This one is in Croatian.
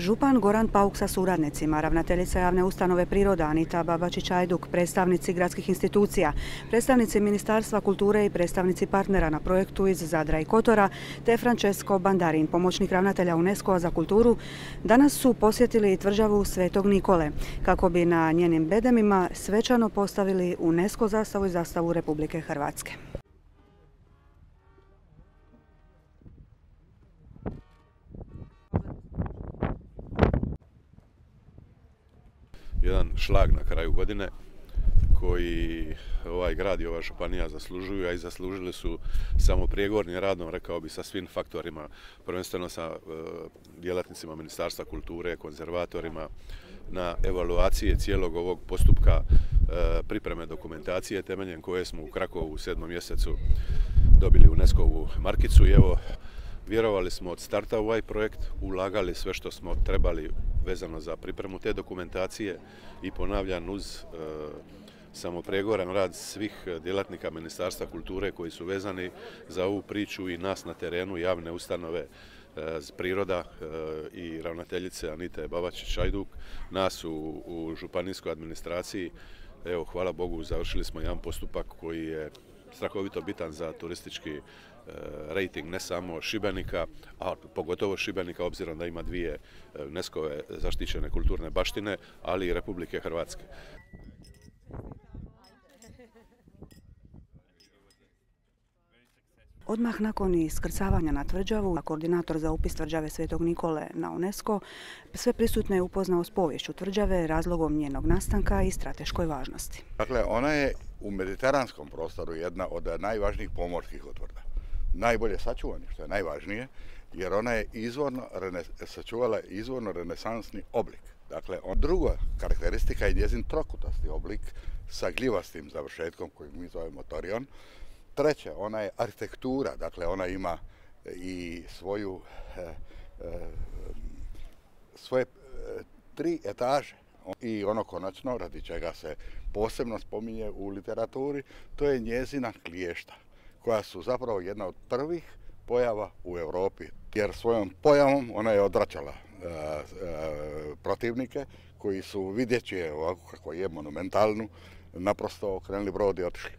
Župan Goran Pauk sa suradnicima, ravnateljica javne ustanove Priroda Anita Babačić-Ajduk, predstavnici gradskih institucija, predstavnici Ministarstva kulture i predstavnici partnera na projektu iz Zadra i Kotora, te Francesco Bandarin, pomoćnik ravnatelja UNESCO-a za kulturu, danas su posjetili tvrđavu Svetog Nikole, kako bi na njenim bedemima svečano postavili UNESCO zastavu i zastavu Republike Hrvatske. Jedan šlag na kraju godine koji ovaj grad i ova županija zaslužuju, a i zaslužili su samo prijegornim radom, rekao bi, sa svim faktorima, prvenstveno sa djelatnicima Ministarstva kulture, konzervatorima, na evaluacije cijelog ovog postupka pripreme dokumentacije, temeljem koje smo u Krakovu u 7. mjesecu dobili UNESCO-vu markicu. I evo, vjerovali smo od starta u ovaj projekt, ulagali sve što smo trebali vezano za pripremu te dokumentacije i ponavljam, uz samopregoran rad svih djelatnika Ministarstva kulture koji su vezani za ovu priču i nas na terenu, javne ustanove Priroda i ravnateljice Anite Babačić-Ajduk, nas u županijskoj administraciji. Evo, hvala Bogu, završili smo jedan postupak koji je strahovito bitan za turistički rating ne samo Šibenika, a pogotovo Šibenika obzirom da ima dvije UNESCO-ve zaštićene kulturne baštine, ali i Republike Hrvatske. Odmah nakon iskrcavanja na tvrđavu, koordinator za upis tvrđave Svetog Nikole na UNESCO sve prisutne je upoznao s poviješću tvrđave, razlogom njenog nastanka i strateškoj važnosti. Dakle, ona je u mediteranskom prostoru jedna od najvažnijih pomorskih utvrda. Najbolje sačuvani, što je najvažnije, jer ona je sačuvala izvorno renesansni oblik. Dakle, druga karakteristika je njezin trokutasti oblik sa gljivastim završetkom koji mi zovemo torion. Treće, ona je arhitektura, dakle ona ima i svoje 3 etaže. I ono konačno, radi čega se posebno spominje u literaturi, to je njezina kliješta, koja su zapravo jedna od prvih pojava u Europi. Jer svojom pojavom ona je odvraćala protivnike koji su, vidjeći je ovako kako je monumentalnu, naprosto okrenuli brod i otišli.